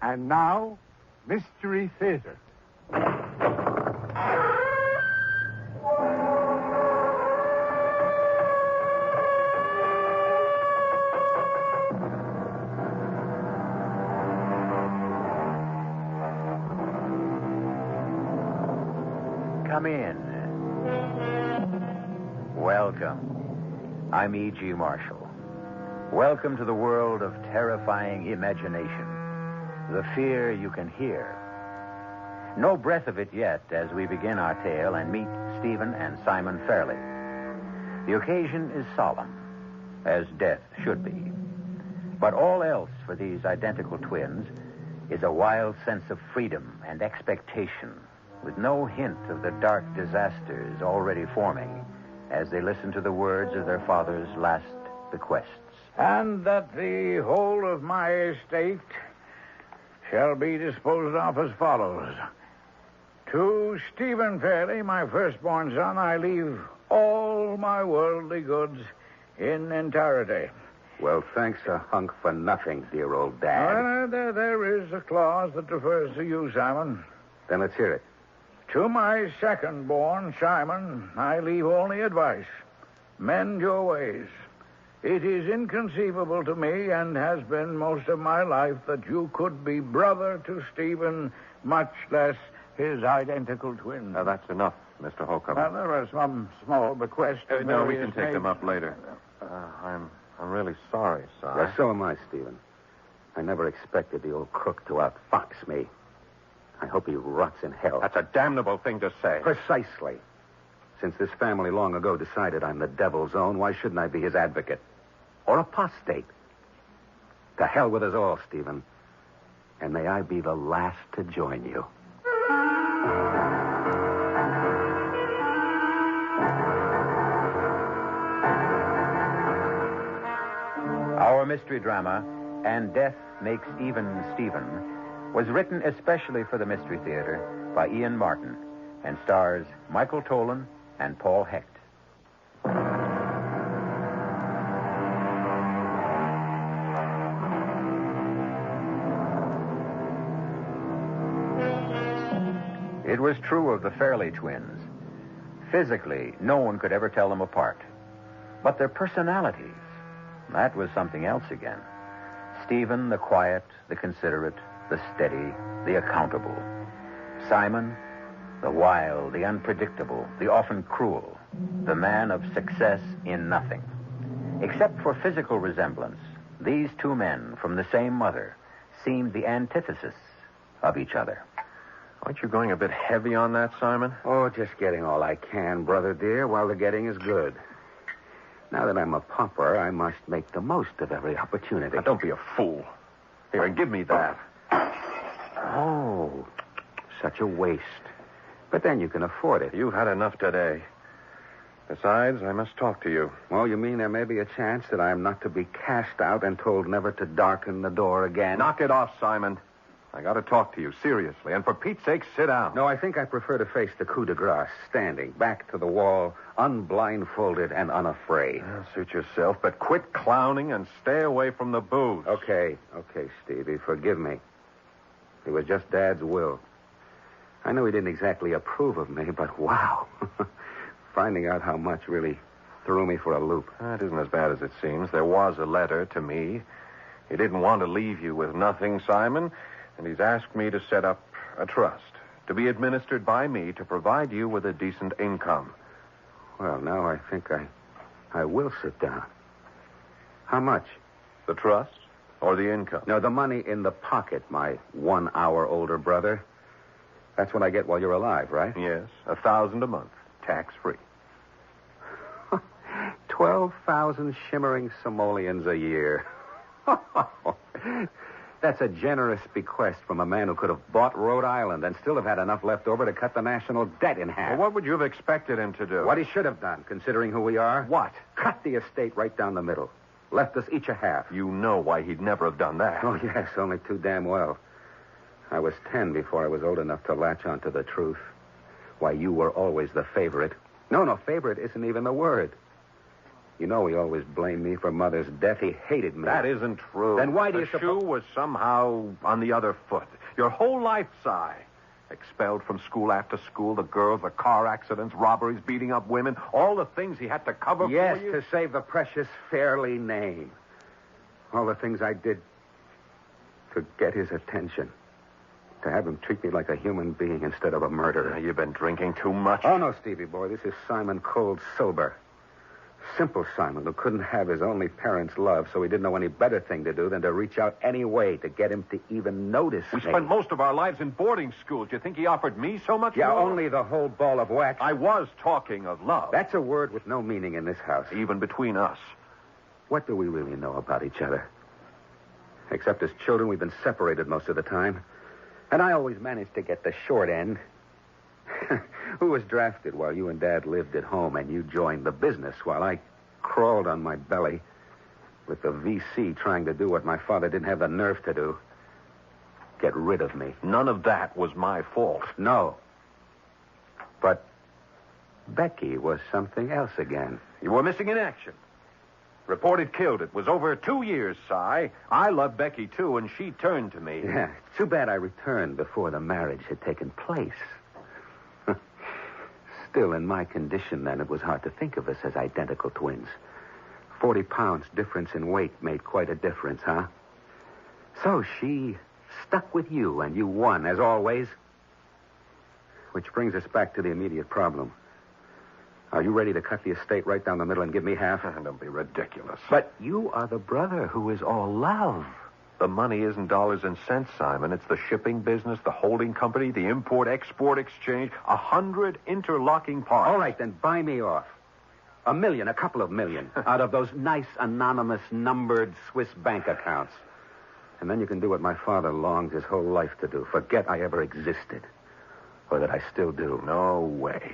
And now, Mystery Theater. Come in. Welcome. I'm E.G. Marshall. Welcome to the world of terrifying imagination. The fear you can hear. No breath of it yet as we begin our tale and meet Stephen and Simon Fairley. The occasion is solemn, as death should be. But all else for these identical twins is a wild sense of freedom and expectation, with no hint of the dark disasters already forming as they listen to the words of their father's last bequests. And that the whole of my estate shall be disposed of as follows. To Stephen Fairley, my firstborn son, I leave all my worldly goods in entirety. Well, thanks a hunk for nothing, dear old Dad. There is a clause that refers to you, Simon. Then let's hear it. To my second-born, Simon, I leave only advice. Mend your ways. It is inconceivable to me, and has been most of my life, that you could be brother to Stephen, much less his identical twin. Now, that's enough, Mr. Holcomb. Well, there are some small bequests. No, we can take them up later. I'm really sorry, son. Well, so am I, Stephen. I never expected the old crook to outfox me. I hope he rots in hell. That's a damnable thing to say. Precisely. Since this family long ago decided I'm the devil's own, why shouldn't I be his advocate? Or apostate? To hell with us all, Stephen. And may I be the last to join you. Our mystery drama, And Death Makes Even Stephen, was written especially for the Mystery Theater by Ian Martin and stars Michael Tolan and Paul Hecht. It was true of the Fairley twins. Physically, no one could ever tell them apart. But their personalities, that was something else again. Stephen, the quiet, the considerate, the steady, the accountable. Simon, the wild, the unpredictable, the often cruel. The man of success in nothing. Except for physical resemblance, these two men from the same mother seemed the antithesis of each other. Aren't you going a bit heavy on that, Simon? Oh, just getting all I can, brother dear, while the getting is good. Now that I'm a pauper, I must make the most of every opportunity. Now, don't be a fool. Here, give me that. Oh, such a waste. But then you can afford it. You've had enough today. Besides, I must talk to you. Oh, you mean there may be a chance that I'm not to be cast out and told never to darken the door again? Knock it off, Simon. I got to talk to you, seriously. And for Pete's sake, sit down. No, I think I prefer to face the coup de grace, standing back to the wall, unblindfolded and unafraid. Suit yourself, but quit clowning and stay away from the booze. Okay, Stevie, forgive me. It was just Dad's will. I know he didn't exactly approve of me, but wow. Finding out how much really threw me for a loop. It isn't as bad as it seems. There was a letter to me. He didn't want to leave you with nothing, Simon, and he's asked me to set up a trust to be administered by me to provide you with a decent income. Well, now I think I will sit down. How much? The trust or the income? No, the money in the pocket, my 1 hour older brother. That's what I get while you're alive, right? Yes, $1,000 a month, tax-free. 12,000 shimmering simoleons a year. That's a generous bequest from a man who could have bought Rhode Island and still have had enough left over to cut the national debt in half. Well, what would you have expected him to do? What he should have done, considering who we are. What? Cut the estate right down the middle. Left us each a half. You know why he'd never have done that. Oh, yes, only too damn well. I was 10 before I was old enough to latch onto the truth. Why, you were always the favorite. No, favorite isn't even the word. You know he always blamed me for Mother's death. He hated me. That isn't true. Then why do you The shoe was somehow on the other foot. Your whole life, Si. Expelled from school after school, the girls, the car accidents, robberies, beating up women, all the things he had to cover Yes, for you. to save the precious Fairley name. All the things I did to get his attention. To have him treat me like a human being instead of a murderer. You've been drinking too much. Oh, no, Stevie boy. This is Simon Cold Sober. Simple Simon, who couldn't have his only parents' love, so he didn't know any better thing to do than to reach out any way to get him to even notice We me. spent most of our lives in boarding schools. Do you think he offered me so much Yeah, more? only the whole ball of wax. I was talking of love. That's a word with no meaning in this house. Even between us. What do we really know about each other? Except as children, we've been separated most of the time. And I always managed to get the short end. Who was drafted while you and Dad lived at home and you joined the business while I crawled on my belly with the VC trying to do what my father didn't have the nerve to do. Get rid of me. None of that was my fault. No. But Becky was something else again. You were missing in action. Reported killed. It was over 2 years, Si. I loved Becky, too, and she turned to me. Yeah, too bad I returned before the marriage had taken place. Still, in my condition then, it was hard to think of us as identical twins. 40 pounds difference in weight made quite a difference, huh? So she stuck with you, and you won, as always. Which brings us back to the immediate problem. Are you ready to cut the estate right down the middle and give me half? Don't be ridiculous. But you are the brother who is all love. The money isn't dollars and cents, Simon. It's the shipping business, the holding company, the import-export exchange, 100 interlocking parts. All right, then buy me off. $1 million, a couple of million, out of those nice, anonymous, numbered Swiss bank accounts. And then you can do what my father longed his whole life to do. Forget I ever existed. Or that I still do. No way.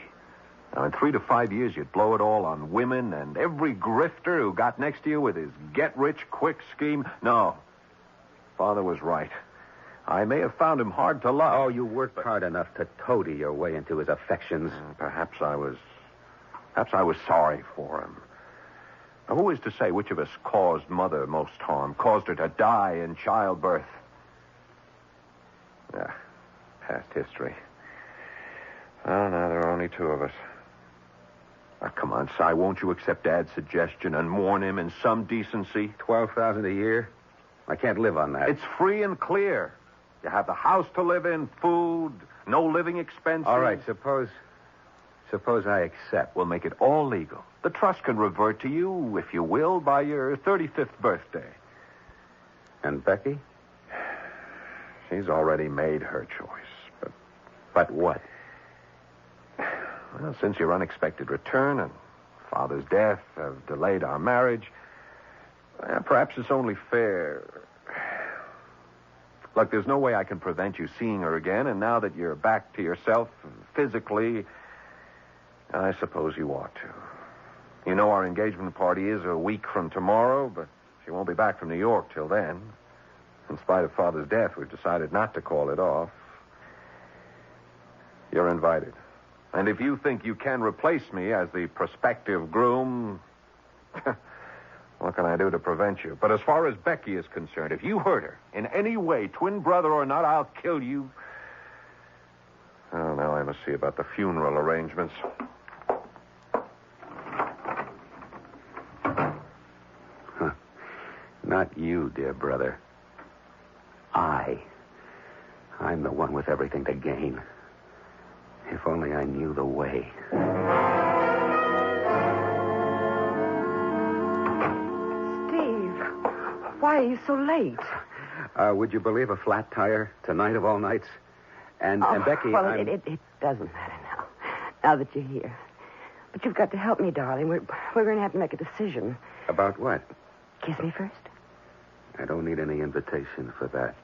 Now, in 3 to 5 years, you'd blow it all on women and every grifter who got next to you with his get-rich-quick scheme. No. Father was right. I may have found him hard to love. Oh, you worked hard enough to toady your way into his affections. Perhaps I was sorry for him. Now, who is to say which of us caused Mother most harm, caused her to die in childbirth? Past history. Oh, now there are only 2 of us. Now, come on, Si, won't you accept Dad's suggestion and warn him in some decency? $12,000 a year? I can't live on that. It's free and clear. You have the house to live in, food, no living expenses. All right, suppose I accept. We'll make it all legal. The trust can revert to you, if you will, by your 35th birthday. And Becky? She's already made her choice. But what? Well, since your unexpected return and Father's death have delayed our marriage, perhaps it's only fair. Look, there's no way I can prevent you seeing her again, and now that you're back to yourself physically, I suppose you ought to. You know our engagement party is a week from tomorrow, but she won't be back from New York till then. In spite of Father's death, we've decided not to call it off. You're invited. And if you think you can replace me as the prospective groom, what can I do to prevent you? But as far as Becky is concerned, if you hurt her in any way, twin brother or not, I'll kill you. Oh, now I must see about the funeral arrangements. Not you, dear brother. I'm the one with everything to gain. If only I knew the way. Steve, why are you so late? Would you believe a flat tire tonight of all nights? And Becky, well, it doesn't matter now that you're here. But you've got to help me, darling. We're going to have to make a decision. About what? Kiss me first. I don't need any invitation for that.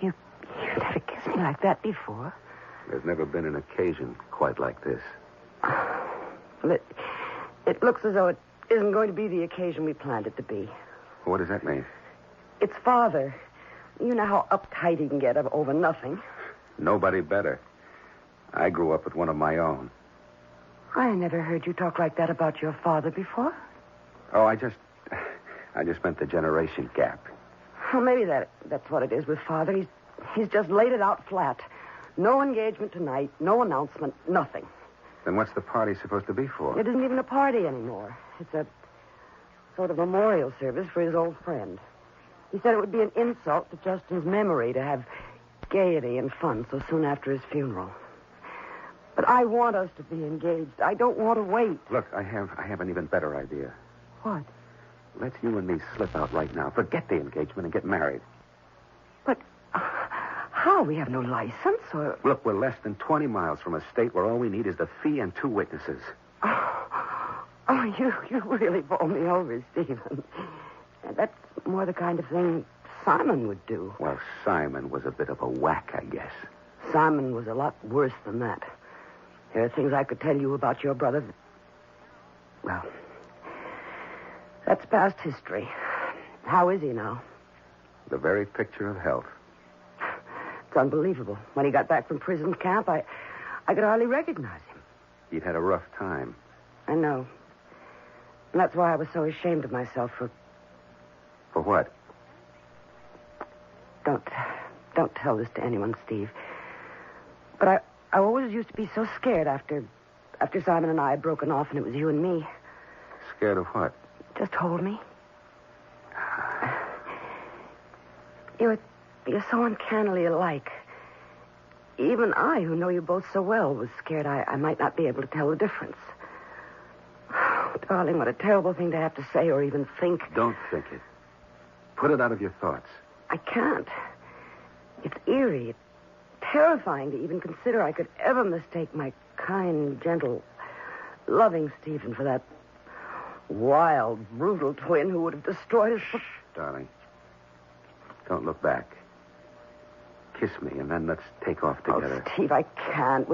You've never kissed me like that before. There's never been an occasion quite like this. Well, it looks as though it isn't going to be the occasion we planned it to be. What does that mean? It's Father. You know how uptight he can get over nothing. Nobody better. I grew up with one of my own. I never heard you talk like that about your father before. Oh, I just meant the generation gap. Well, maybe that's what it is with Father. He's just laid it out flat. No engagement tonight, no announcement, nothing. Then what's the party supposed to be for? It isn't even a party anymore. It's a sort of memorial service for his old friend. He said it would be an insult to Justin's memory to have gaiety and fun so soon after his funeral. But I want us to be engaged. I don't want to wait. Look, I have an even better idea. What? Let's you and me slip out right now. Forget the engagement and get married. But how? We have no license or... Look, we're less than 20 miles from a state where all we need is the fee and 2 witnesses. Oh, you really bowl me over, Stephen. That's more the kind of thing Simon would do. Well, Simon was a bit of a whack, I guess. Simon was a lot worse than that. There are things I could tell you about your brother. Well, that's past history. How is he now? The very picture of health. It's unbelievable. When he got back from prison camp, I could hardly recognize him. He'd had a rough time. I know. And that's why I was so ashamed of myself for... For what? Don't tell this to anyone, Steve. But I always used to be so scared after Simon and I had broken off and it was you and me. Scared of what? Just hold me. You're so uncannily alike. Even I, who know you both so well, was scared I might not be able to tell the difference. Oh, darling, what a terrible thing to have to say or even think. Don't think it. Put it out of your thoughts. I can't. It's eerie. It's terrifying to even consider I could ever mistake my kind, gentle, loving Stephen for that wild, brutal twin who would have destroyed us. Shh, darling. Don't look back. Kiss me, and then let's take off together. Oh, Steve, I can't.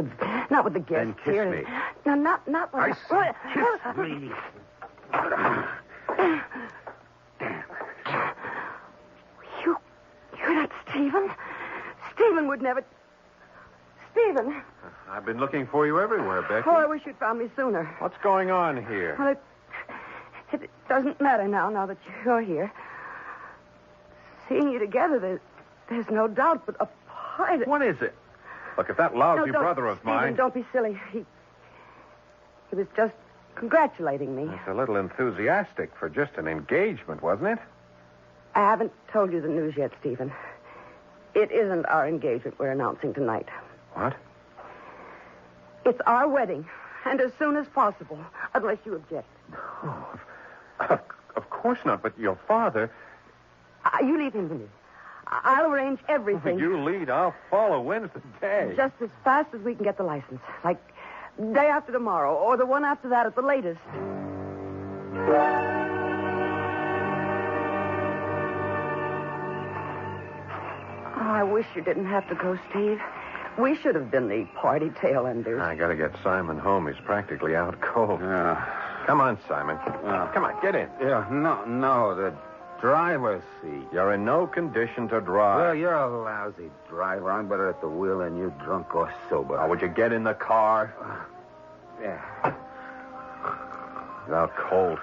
Not with the guests Then kiss here. me. No, not with... I said kiss me. You're not Stephen. Stephen would never... Stephen. I've been looking for you everywhere, Becky. Oh, I wish you'd found me sooner. What's going on here? Well, it doesn't matter now that you're here. Seeing you together, there's no doubt, but apart... What is it? Look, if that lousy No, brother of Stephen, mine... don't be silly. He was just congratulating me. That's a little enthusiastic for just an engagement, wasn't it? I haven't told you the news yet, Stephen. It isn't our engagement we're announcing tonight. What? It's our wedding, and as soon as possible, unless you object. Oh, of course not, but your father... You leave him to me. I'll arrange everything. You lead, I'll follow. When's the day? Just as fast as we can get the license. Like day after tomorrow, or the one after that at the latest. Oh, I wish you didn't have to go, Steve. We should have been the party tail enders. I gotta get Simon home. He's practically out cold. Come on, Simon. Come on, get in. Yeah, no, the driver's seat. You're in no condition to drive. Well, you're a lousy driver. I'm better at the wheel than you, drunk or sober. Oh, would you get in the car? Yeah. He's out cold.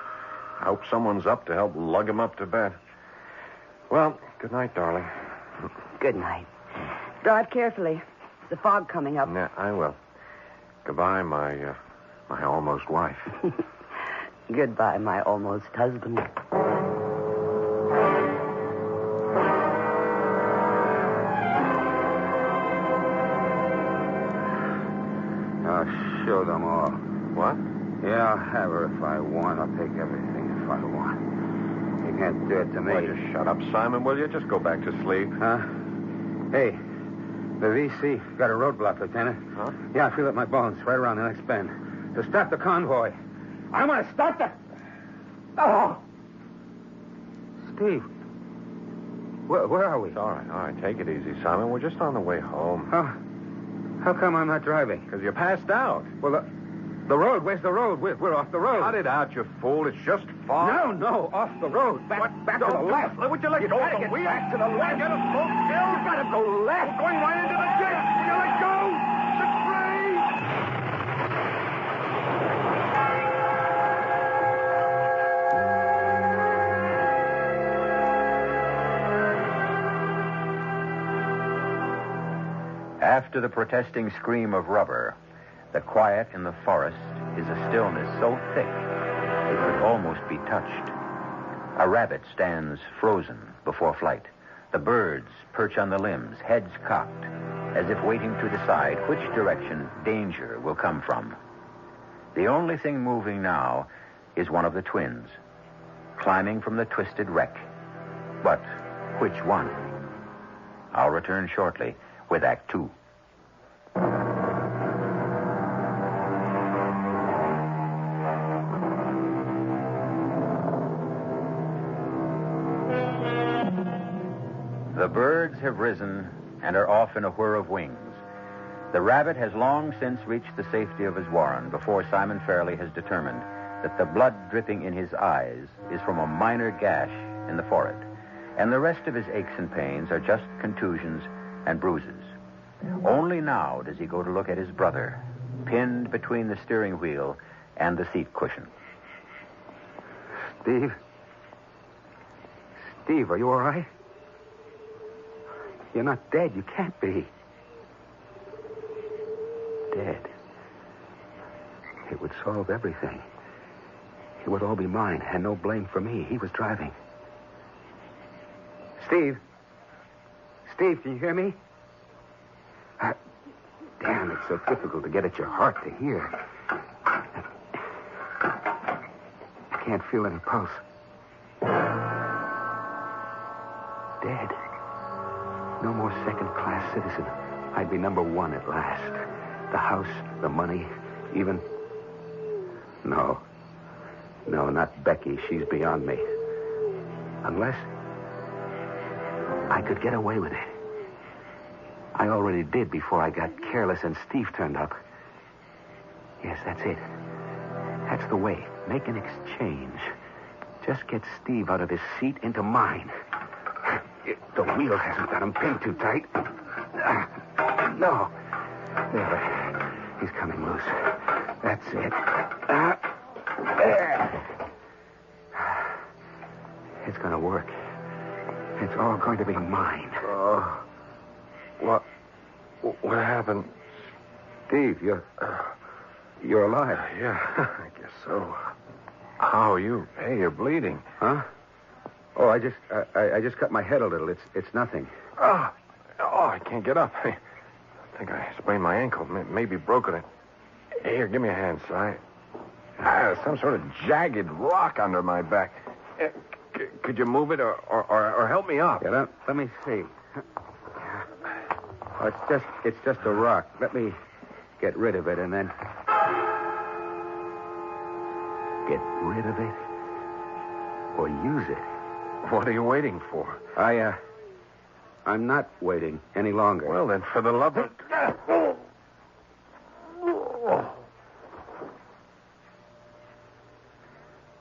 I hope someone's up to help lug him up to bed. Well, good night, darling. Good night. Drive carefully. The fog coming up. Yeah, I will. Goodbye, my almost wife. Goodbye, my almost husband. I'll show them all. What? Yeah, I'll have her if I want. I'll take everything if I want. You can't do it to me. Well, just shut up, Simon, will you? Just go back to sleep. Huh? Hey, the VC got a roadblock, Lieutenant. Huh? Yeah, I feel it in my bones, right around the next bend. To stop the convoy. I'm going to stop the... Oh! Steve. Where are we? It's all right. Take it easy, Simon. We're just on the way home. How come I'm not driving? Because you passed out. Well, the road. Where's the road? We're off the road. Cut it out, you fool. It's just fog. No, off the road. Back to the left. Would you let go of the wheel? Back to the left. Get a slow still. You gotta go left. We're going right into the ditch. Will you let go? It's great. After the protesting scream of rubber, the quiet in the forest is a stillness so thick it could almost be touched. A rabbit stands frozen before flight. The birds perch on the limbs, heads cocked, as if waiting to decide which direction danger will come from. The only thing moving now is one of the twins, climbing from the twisted wreck. But which one? I'll return shortly with Act 2. The birds have risen and are off in a whir of wings. The rabbit has long since reached the safety of his warren before Simon Fairley has determined that the blood dripping in his eyes is from a minor gash in the forehead, and the rest of his aches and pains are just contusions and bruises. Only now does he go to look at his brother, pinned between the steering wheel and the seat cushion. Steve? Steve, are you all right? You're not dead. You can't be. Dead. It would solve everything. It would all be mine, and no blame for me. He was driving. Steve? Steve, can you hear me? Damn, it's so difficult to get at your heart to hear. I can't feel any pulse. Dead. No more second-class citizen. I'd be number one at last. The house, the money, even... No, not Becky. She's beyond me. Unless I could get away with it. I already did before I got careless and Steve turned up. Yes, that's it. That's the way. Make an exchange. Just get Steve out of his seat into mine. The wheel hasn't got him pinned too tight. No. There. He's coming loose. That's it. There. It's going to work. It's all going to be mine. What happened? Steve, you're alive. Yeah, I guess so. How are you? Hey, you're bleeding. Huh? Oh, I just cut my head a little. It's nothing. Oh, I can't get up. I think I sprained my ankle. Maybe broken it. Here, give me a hand, Si. Some sort of jagged rock under my back. Could you move it or help me up? Yeah, let me see. Oh, it's just a rock. Let me get rid of it and then... Get rid of it? Or use it? What are you waiting for? I'm not waiting any longer. Well, then, for the love of...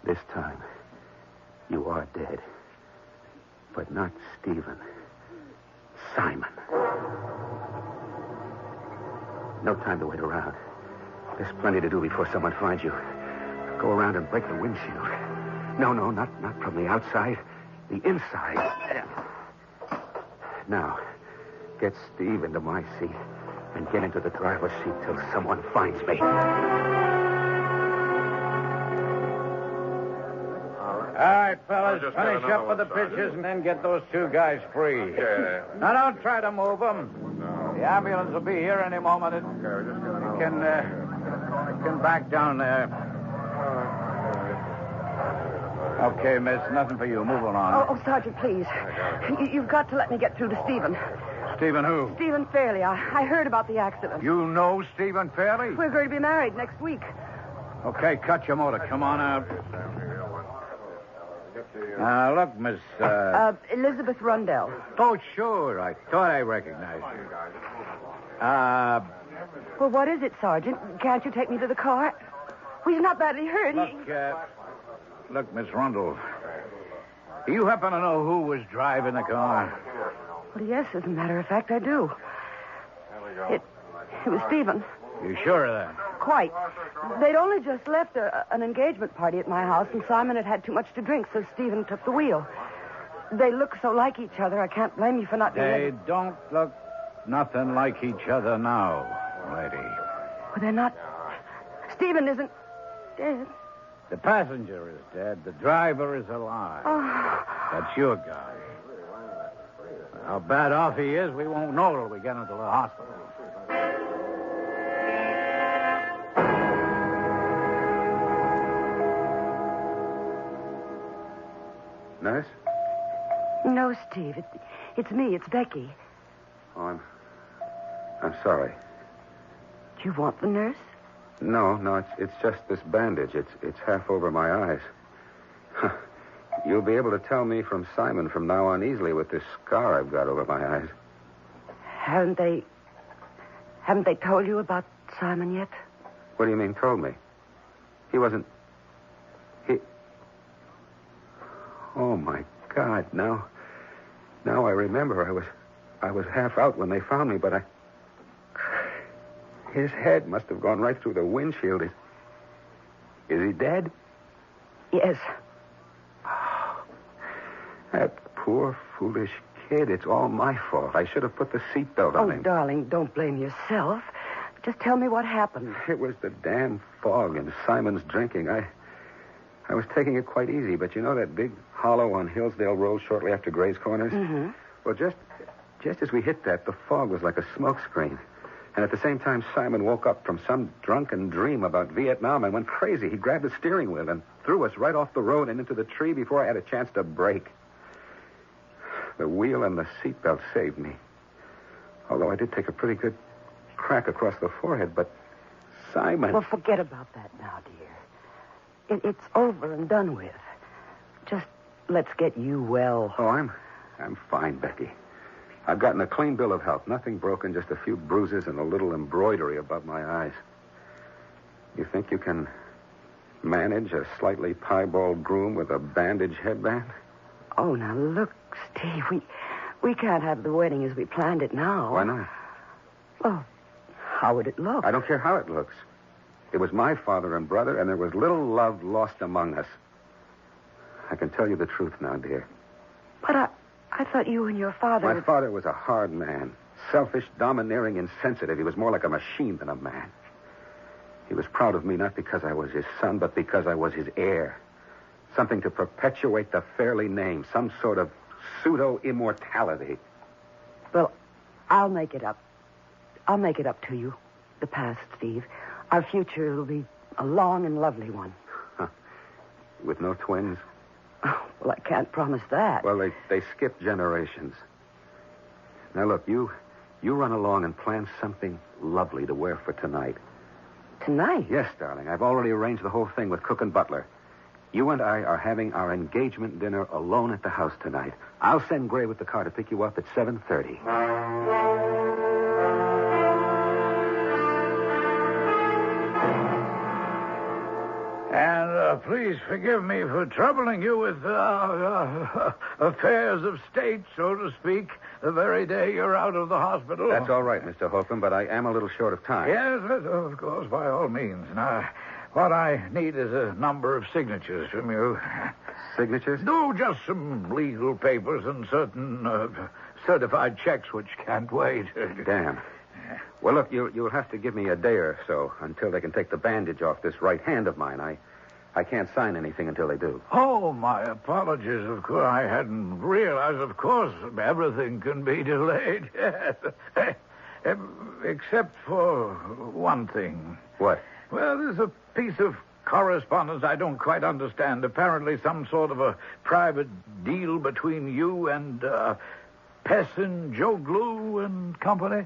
This time, you are dead. But not Stephen. Simon. No time to wait around. There's plenty to do before someone finds you. Go around and break the windshield. No, not from the outside. The inside. Now, get Steve into my seat and get into the driver's seat till someone finds me. All right, fellas, finish up with the pitches and then get those two guys free. Yeah. Now, don't try to move them. The ambulance will be here any moment. You can back down there. Okay, miss, nothing for you. Move along. Oh, Sergeant, please. You've got to let me get through to Stephen. Stephen who? Stephen Fairley. I heard about the accident. You know Stephen Fairley? We're going to be married next week. Okay, cut your motor. Come on out. Now, look, Miss... Elizabeth Rundell. Oh, sure. I thought I recognized you. Well, what is it, Sergeant? Can't you take me to the car? Well, he's not badly hurt. Look, Miss Rundell. Do you happen to know who was driving the car? Well, yes, as a matter of fact, I do. It was Stephen. You sure of that? Quite. They'd only just left an engagement party at my house, and Simon had had too much to drink, so Stephen took the wheel. They look so like each other, I can't blame you for not being... They don't look nothing like each other now, lady. Well, they're not... Stephen isn't dead. The passenger is dead. The driver is alive. Oh. That's your guy. How bad off he is, we won't know till we get him to the hospital. Nurse? No, Steve. It's me. It's Becky. Oh, I'm sorry. Do you want the nurse? No, it's just this bandage. It's half over my eyes. You'll be able to tell me from Simon from now on easily with this scar I've got over my eyes. Haven't they told you about Simon yet? What do you mean, told me? He wasn't... Oh, my God. Now I remember. I was half out when they found me, but his head must have gone right through the windshield. Is he dead? Yes. Oh, that poor, foolish kid. It's all my fault. I should have put the seatbelt on him. Oh, darling, don't blame yourself. Just tell me what happened. It was the damn fog and Simon's drinking. I was taking it quite easy, but you know that big hollow on Hillsdale Road shortly after Gray's Corners? Mm-hmm. Well, just as we hit that, the fog was like a smokescreen. And at the same time, Simon woke up from some drunken dream about Vietnam and went crazy. He grabbed the steering wheel and threw us right off the road and into the tree before I had a chance to brake. The wheel and the seatbelt saved me. Although I did take a pretty good crack across the forehead, but Simon... Well, forget about that now, dear. It's over and done with. Just let's get you well. Oh, I'm fine, Becky. I've gotten a clean bill of health. Nothing broken, just a few bruises and a little embroidery above my eyes. You think you can manage a slightly piebald groom with a bandage headband? Oh, now look, Steve, we can't have the wedding as we planned it now. Why not? Well, how would it look? I don't care how it looks. It was my father and brother, and there was little love lost among us. I can tell you the truth now, dear. But I thought you and your father... My father was a hard man. Selfish, domineering, insensitive. He was more like a machine than a man. He was proud of me not because I was his son, but because I was his heir. Something to perpetuate the Fairley name. Some sort of pseudo-immortality. Well, I'll make it up. I'll make it up to you. The past, Steve. Our future will be a long and lovely one. Huh. With no twins? Oh, well, I can't promise that. Well, they skip generations. Now, look, you run along and plan something lovely to wear for tonight. Tonight? Yes, darling. I've already arranged the whole thing with cook and butler. You and I are having our engagement dinner alone at the house tonight. I'll send Gray with the car to pick you up at 7:30. And please forgive me for troubling you with affairs of state, so to speak, the very day you're out of the hospital. That's all right, Mr. Holcomb, but I am a little short of time. Yes, of course, by all means. Now, what I need is a number of signatures from you. Signatures? No, just some legal papers and certain certified checks which can't wait. Damn. Well, look, you'll have to give me a day or so until they can take the bandage off this right hand of mine. I can't sign anything until they do. Oh, my apologies. Of course, I hadn't realized. Of course, everything can be delayed. Except for one thing. What? Well, there's a piece of correspondence I don't quite understand. Apparently some sort of a private deal between you and Pesin Joglu and Company.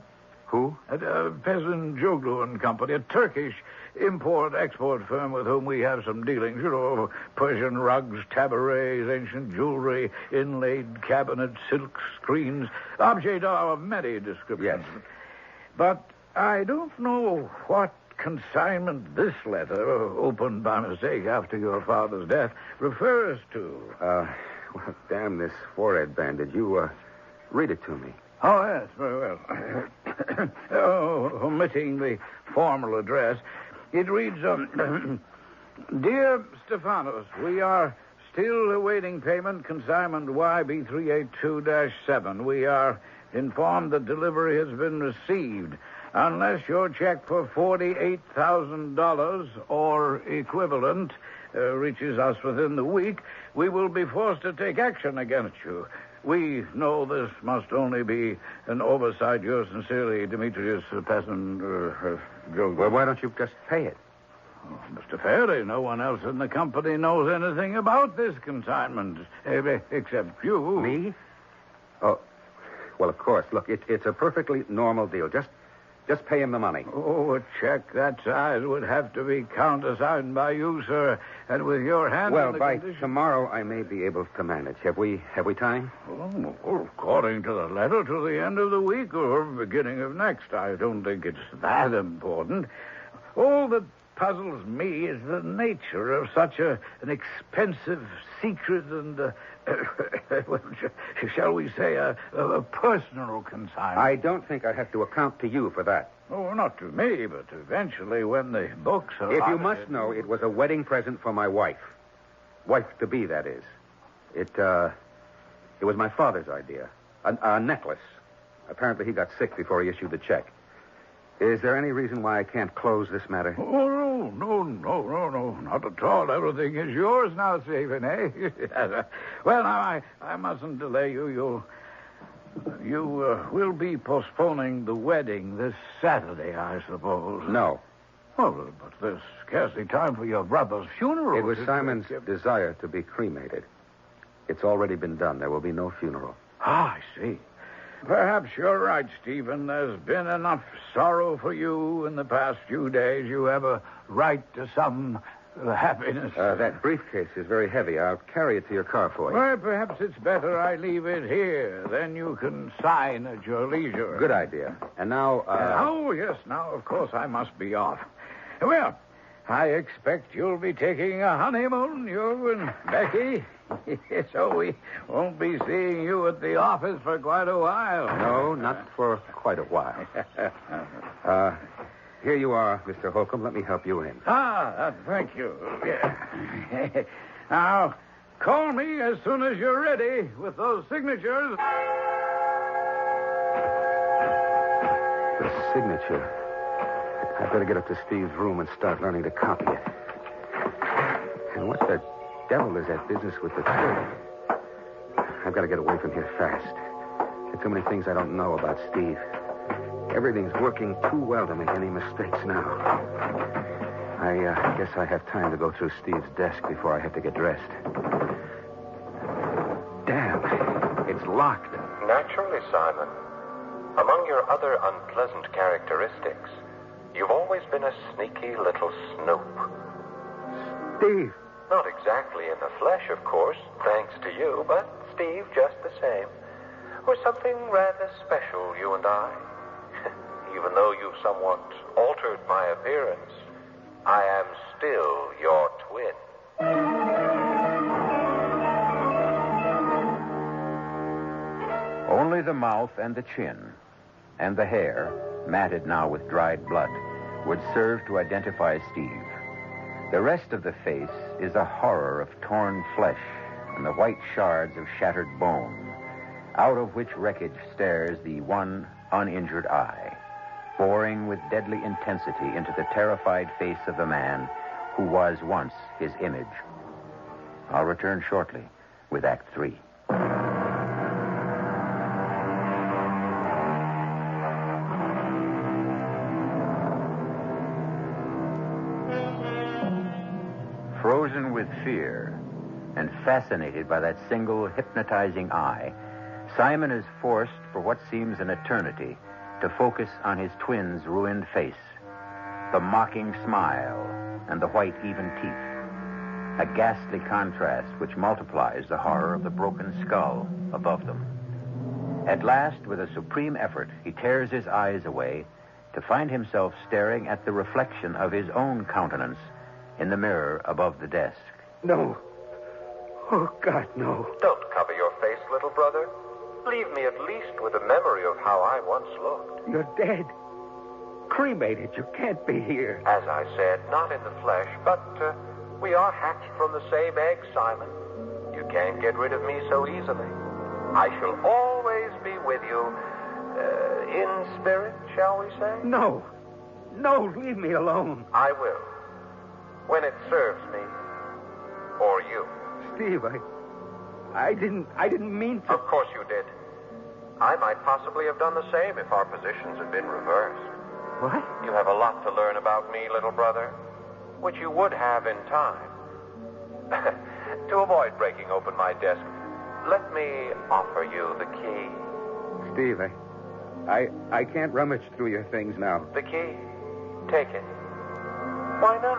Who? Pesin Joglu and Company, a Turkish import-export firm with whom we have some dealings. You know, Persian rugs, tabourets, ancient jewelry, inlaid cabinets, silk screens, objects of many descriptions. Yes. But I don't know what consignment this letter, opened by mistake after your father's death, refers to. Well, damn this forehead bandage. You, read it to me. Oh, yes, very well. Omitting the formal address, it reads, Dear Stephanos, we are still awaiting payment, consignment YB382-7. We are informed that delivery has been received. Unless your check for $48,000 or equivalent reaches us within the week, we will be forced to take action against you. We know this must only be an oversight. Yours sincerely, Demetrius Well, why don't you just pay it? Oh, Mr. Faraday, no one else in the company knows anything about this consignment, except you. Me? Oh, well, of course. Look, it's a perfectly normal deal. Just pay him the money. Oh, a check that size would have to be countersigned by you, sir, and with your hand Well, in the by condition... tomorrow, I may be able to manage. Have we time? Oh, according to the letter, to the end of the week or beginning of next. I don't think it's that important. All that puzzles me is the nature of such an expensive secret and, shall we say, a personal consignment. I don't think I have to account to you for that. Oh, not to me, but eventually when the books are... If you audited- must know, it was a wedding present for my wife. Wife-to-be, that is. It was my father's idea. A necklace. Apparently he got sick before he issued the check. Is there any reason why I can't close this matter? Oh, no, not at all. Everything is yours now, Stephen, eh? Well, now, I mustn't delay you. You will be postponing the wedding this Saturday, I suppose. No. Well, but there's scarcely time for your brother's funeral. It was Simon's desire to be cremated. It's already been done. There will be no funeral. Ah, I see. Perhaps you're right, Stephen. There's been enough sorrow for you in the past few days. You have a right to some happiness. That briefcase is very heavy. I'll carry it to your car for you. Well, perhaps it's better I leave it here. Then you can sign at your leisure. Good idea. And now, Oh, yes. Now, of course, I must be off. Well, I expect you'll be taking a honeymoon, you and Becky. So we won't be seeing you at the office for quite a while. No, not for quite a while. Here you are, Mr. Holcomb. Let me help you in. Thank you. Yeah. Now, call me as soon as you're ready with those signatures. The signature. I'd better get up to Steve's room and start learning to copy it. And what the devil is that business with the trade? I've got to get away from here fast. There are too many things I don't know about Steve. Everything's working too well to make any mistakes now. I guess I have time to go through Steve's desk before I have to get dressed. Damn, it's locked. Naturally, Simon. Among your other unpleasant characteristics, you've always been a sneaky little snoop. Steve! Not exactly in the flesh, of course, thanks to you, but Steve just the same. We're something rather special, you and I. Even though you've somewhat altered my appearance, I am still your twin. Only the mouth and the chin, and the hair, matted now with dried blood, would serve to identify Steve. The rest of the face is a horror of torn flesh and the white shards of shattered bone, out of which wreckage stares the one uninjured eye, boring with deadly intensity into the terrified face of the man who was once his image. I'll return shortly with Act 3. Frozen with fear and fascinated by that single hypnotizing eye, Simon is forced, for what seems an eternity, to focus on his twin's ruined face, the mocking smile and the white, even teeth, a ghastly contrast which multiplies the horror of the broken skull above them. At last, with a supreme effort, he tears his eyes away to find himself staring at the reflection of his own countenance in the mirror above the desk. No. Oh, God, no. Don't cover your face, little brother. Leave me at least with a memory of how I once looked. You're dead. Cremated. You can't be here. As I said, not in the flesh, but we are hatched from the same egg, Simon. You can't get rid of me so easily. I shall always be with you, In spirit, shall we say? No. No, leave me alone. I will. When it serves me. Or you. Steve, I didn't mean to. Of course you did. I might possibly have done the same if our positions had been reversed. What? You have a lot to learn about me, little brother, which you would have in time. To avoid breaking open my desk, let me offer you the key. Steve, I can't rummage through your things now. The key? Take it. Why not?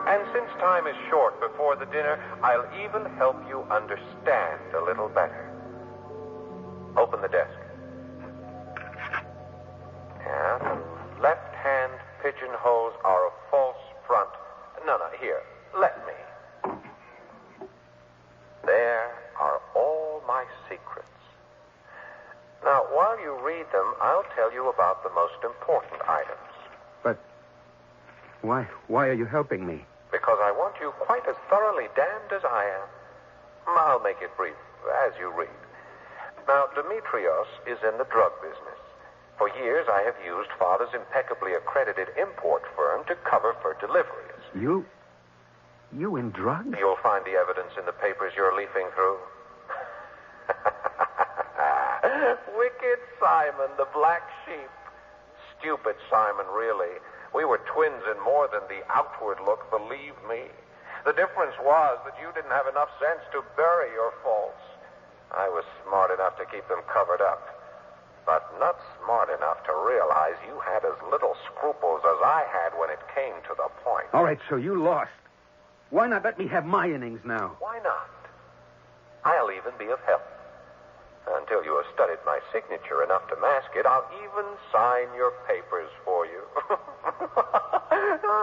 And since time is short before the dinner, I'll even help you understand a little better. Open the desk. Yeah, the left-hand pigeonholes are a false front. No, here, let me. There are all my secrets. Now, while you read them, I'll tell you about the most important items. But why are you helping me? Because I want you quite as thoroughly damned as I am. I'll make it brief, as you read. Now, Demetrios is in the drug business. For years, I have used Father's impeccably accredited import firm to cover for deliveries. You in drugs? You'll find the evidence in the papers you're leafing through. Wicked Simon, the black sheep. Stupid Simon, really. We were twins in more than the outward look, believe me. The difference was that you didn't have enough sense to bury your faults. I was smart enough to keep them covered up, but not smart enough to realize you had as little scruples as I had when it came to the point. All right, so you lost. Why not let me have my innings now? Why not? I'll even be of help. Until you have studied my signature enough to mask it, I'll even sign your papers for you.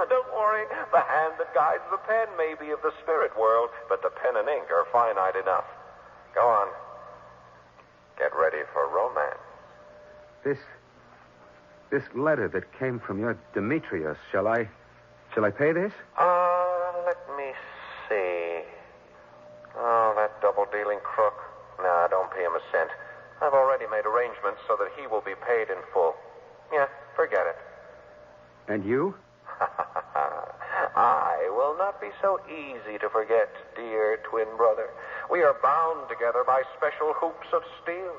Don't worry. The hand that guides the pen may be of the spirit world, but the pen and ink are finite enough. Go on. Get ready for romance. This letter that came from your Demetrios, shall I pay this? Let me see. Oh, that double-dealing crook. Nah, don't pay him a cent. I've already made arrangements so that he will be paid in full. Yeah, forget it. And you? I will not be so easy to forget, dear twin brother. We are bound together by special hoops of steel.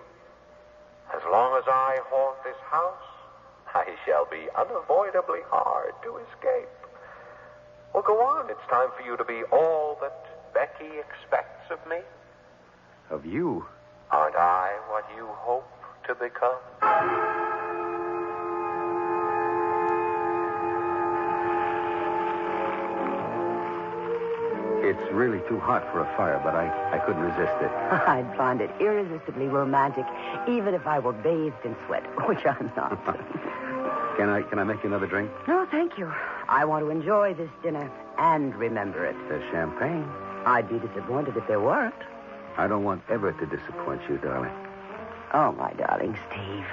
As long as I haunt this house, I shall be unavoidably hard to escape. Well, go on. It's time for you to be all that Becky expects of me. Of you? Aren't I what you hope to become? It's really too hot for a fire, but I couldn't resist it. I'd find it irresistibly romantic, even if I were bathed in sweat, which I'm not. Can I make you another drink? No, thank you. I want to enjoy this dinner and remember it. There's champagne. I'd be disappointed if there weren't. I don't want ever to disappoint you, darling. Oh, my darling Steve.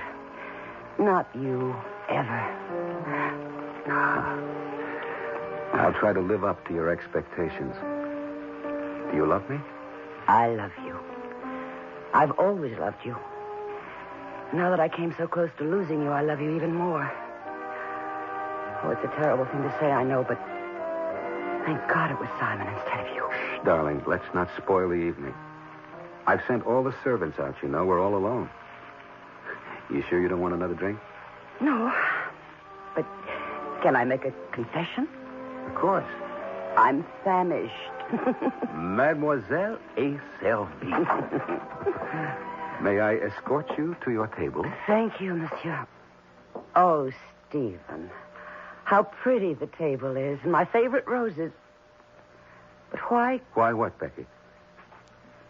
Not you, ever. I'll try to live up to your expectations. Do you love me? I love you. I've always loved you. Now that I came so close to losing you, I love you even more. Oh, it's a terrible thing to say, I know, but thank God it was Simon instead of you. Shh, darling, let's not spoil the evening. I've sent all the servants out, you know. We're all alone. You sure you don't want another drink? No. But can I make a confession? Of course. I'm famished. Mademoiselle et servi. May I escort you to your table? Thank you, monsieur. Oh, Stephen. How pretty the table is, and my favorite roses. But why? Why what, Becky?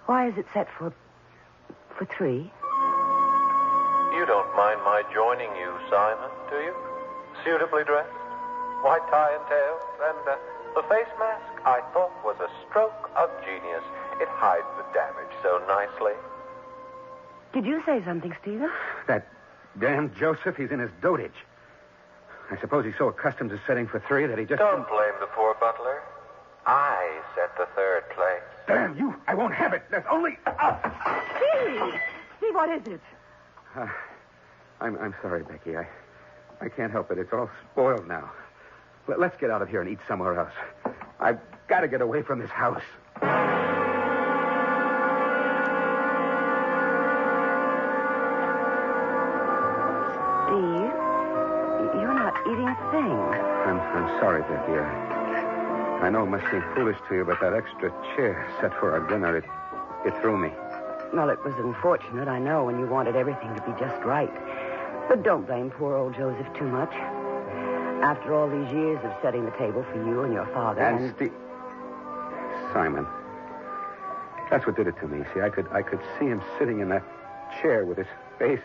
Why is it set for three? You don't mind my joining you, Simon, do you? Suitably dressed, white tie and tails, and the face mask I thought was a stroke of genius. It hides the damage so nicely. Did you say something, Stephen? That damn Joseph, he's in his dotage. I suppose he's so accustomed to setting for three that he just... Don't blame the poor butler. I set the third place. Damn you! I won't have it. There's only... Steve! Steve, what is it? I'm sorry, Becky. I can't help it. It's all spoiled now. Let's get out of here and eat somewhere else. I've got to get away from this house. Steve, you're not eating a thing. I'm sorry, Becky. I know it must seem foolish to you, but that extra chair set for our dinner, it threw me. Well, it was unfortunate, I know, when you wanted everything to be just right. But don't blame poor old Joseph too much. After all these years of setting the table for you and your father And Steve... Simon. That's what did it to me. See, I could see him sitting in that chair with his face...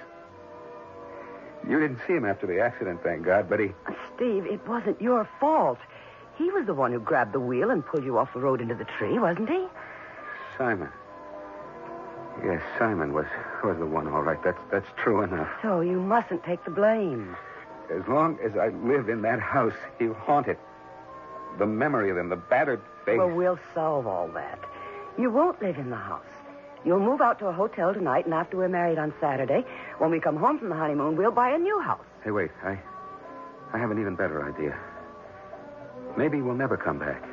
You didn't see him after the accident, thank God, but he... Steve, it wasn't your fault. He was the one who grabbed the wheel and pulled you off the road into the tree, wasn't he? Simon. Yes, Simon was the one, all right. That's true enough. So you mustn't take the blame. As long as I live in that house, he'll haunt it. The memory of him, the battered face. Well, we'll solve all that. You won't live in the house. You'll move out to a hotel tonight, and after we're married on Saturday, when we come home from the honeymoon, we'll buy a new house. Hey, wait. I have an even better idea. Maybe we'll never come back.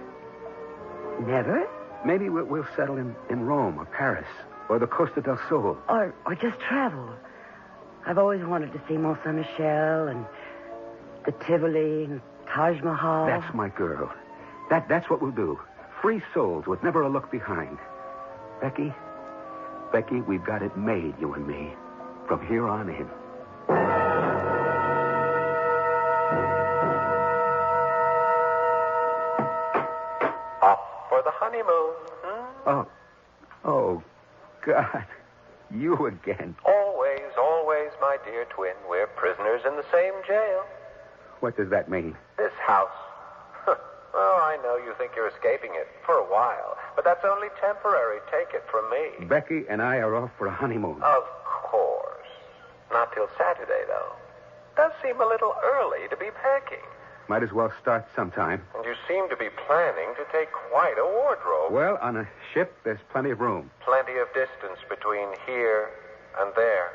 Never? Maybe we'll settle in Rome or Paris or the Costa del Sol. Or just travel. I've always wanted to see Mont Saint-Michel and the Tivoli and Taj Mahal. That's my girl. That's what we'll do. Free souls with never a look behind. Becky, we've got it made, you and me. From here on in. Off for the honeymoon. Oh, God. You again. Always, always, my dear twin. We're prisoners in the same jail. What does that mean? This house. Well, I know you think you're escaping it for a while, but that's only temporary. Take it from me. Becky and I are off for a honeymoon. Of course. Not till Saturday, though. Does seem a little early to be packing. Might as well start sometime. And you seem to be planning to take quite a wardrobe. Well, on a ship, there's plenty of room. Plenty of distance between here and there.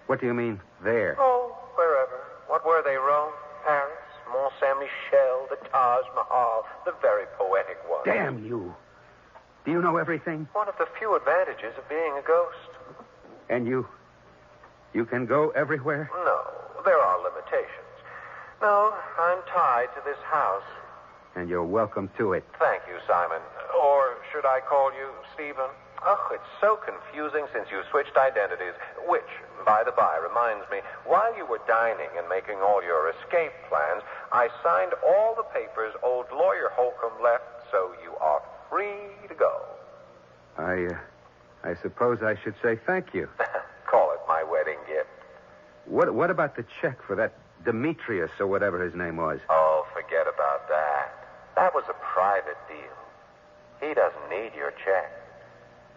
What do you mean, there? Oh, wherever. What were they, Rome? Paris? Mont Saint-Michel? The Taj Mahal? The very poetic one. Damn you. Do you know everything? One of the few advantages of being a ghost. And you can go everywhere? No, there are limitations. No, I'm tied to this house. And you're welcome to it. Thank you, Simon. Or should I call you Stephen? Oh, it's so confusing since you switched identities. Which, by the by, reminds me, while you were dining and making all your escape plans, I signed all the papers old lawyer Holcomb left, so you are free to go. I suppose I should say thank you. Call it my wedding gift. What about the check for that Demetrius or whatever his name was? Oh, forget about that. That was a private deal. He doesn't need your check.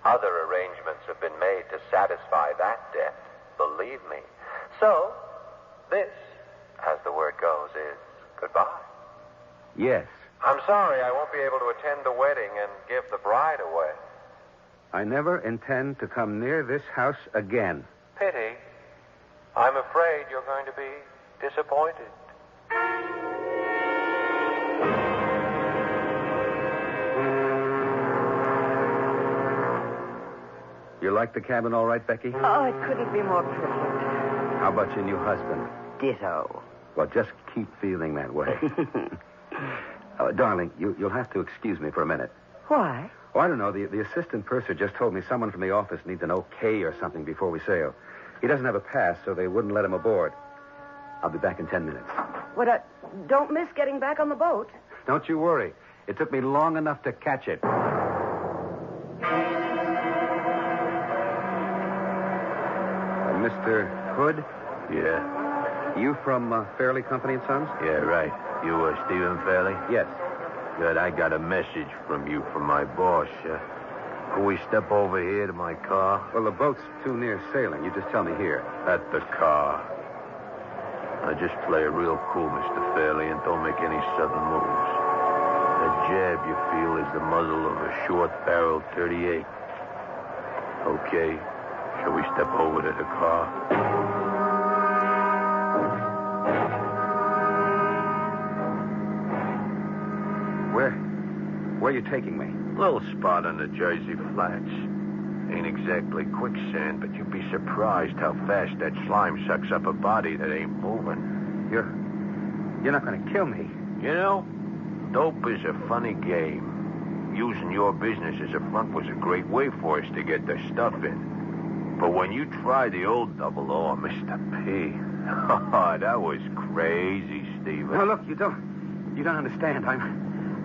Other arrangements have been made to satisfy that debt, believe me. So, this, as the word goes, is goodbye. Yes. I'm sorry I won't be able to attend the wedding and give the bride away. I never intend to come near this house again. Pity. I'm afraid you're going to be disappointed. You like the cabin all right, Becky? Oh, it couldn't be more perfect. How about your new husband? Ditto. Well, just keep feeling that way. Darling, you'll have to excuse me for a minute. Why? Oh, I don't know. The assistant purser just told me someone from the office needs an okay or something before we sail. He doesn't have a pass, so they wouldn't let him aboard. I'll be back in 10 minutes. What, don't miss getting back on the boat. Don't you worry. It took me long enough to catch it. Mr. Hood? Yeah. You from Fairley Company and Sons? Yeah, right. You, Stephen Fairley? Yes. Good. I got a message from you from my boss. Can we step over here to my car? Well, the boat's too near sailing. You just tell me here. At the car. Now, just play it real cool, Mr. Fairley, and don't make any sudden moves. That jab you feel is the muzzle of a short-barreled .38. Okay. Shall we step over to the car? Where are you taking me? Little spot on the Jersey Flats. Ain't exactly quicksand, but you'd be surprised how fast that slime sucks up a body that ain't moving. You're not going to kill me. You know, dope is a funny game. Using your business as a front was a great way for us to get the stuff in. But when you try the old double O, Mr. P, oh, that was crazy, Stephen. No, look, you don't understand.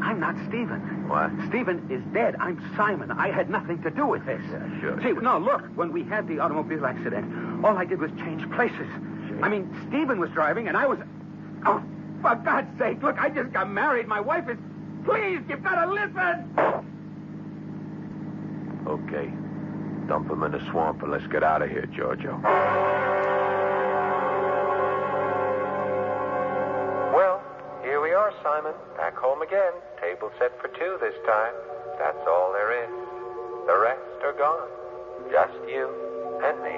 I'm not Stephen. What? Stephen is dead. I'm Simon. I had nothing to do with this. Yeah, sure. See, no, look, when we had the automobile accident, all I did was change places. Sure. I mean, Stephen was driving, and I was... Oh, for God's sake, look, I just got married. My wife is... Please, you've got to listen! Okay. Dump him in the swamp and let's get out of here, Giorgio. Well, here we are, Simon. Back home again. Table set for two this time. That's all there is. The rest are gone. Just you and me.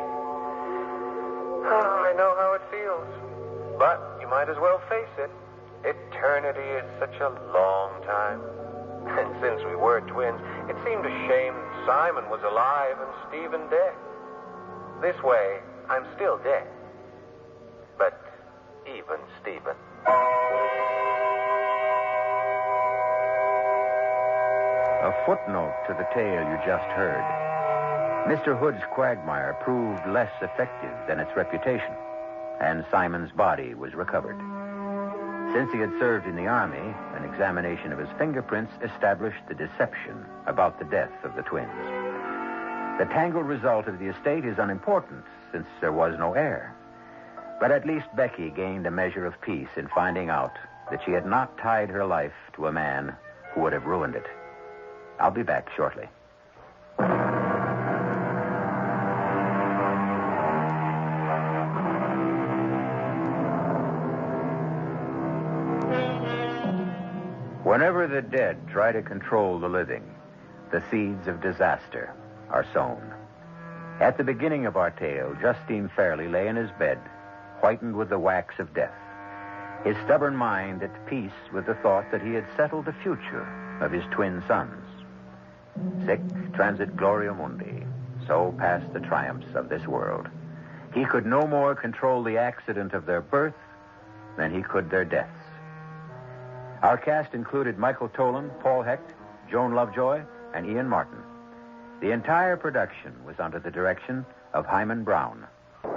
Oh, I know how it feels. But you might as well face it. Eternity is such a long time. And since we were twins, it seemed a shame Simon was alive and Stephen dead. This way, I'm still dead. But even Stephen. A footnote to the tale you just heard. Mr. Hood's quagmire proved less effective than its reputation, and Simon's body was recovered. Since he had served in the Army, an examination of his fingerprints established the deception about the death of the twins. The tangled result of the estate is unimportant, since there was no heir. But at least Becky gained a measure of peace in finding out that she had not tied her life to a man who would have ruined it. I'll be back shortly. Whenever the dead try to control the living, the seeds of disaster are sown. At the beginning of our tale, Justine Fairley lay in his bed, whitened with the wax of death, his stubborn mind at peace with the thought that he had settled the future of his twin sons. Sic transit gloria mundi, so passed the triumphs of this world. He could no more control the accident of their birth than he could their deaths. Our cast included Michael Tolan, Paul Hecht, Joan Lovejoy, and Ian Martin. The entire production was under the direction of Hyman Brown.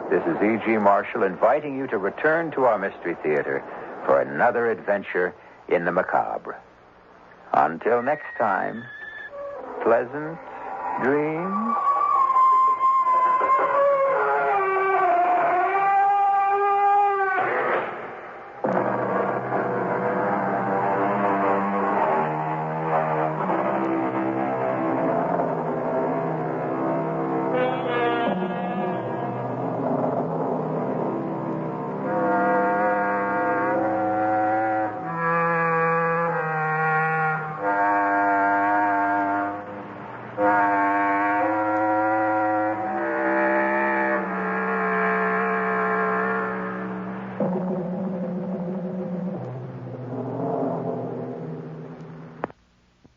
This is E.G. Marshall inviting you to return to our Mystery Theater for another adventure in the macabre. Until next time, pleasant dreams.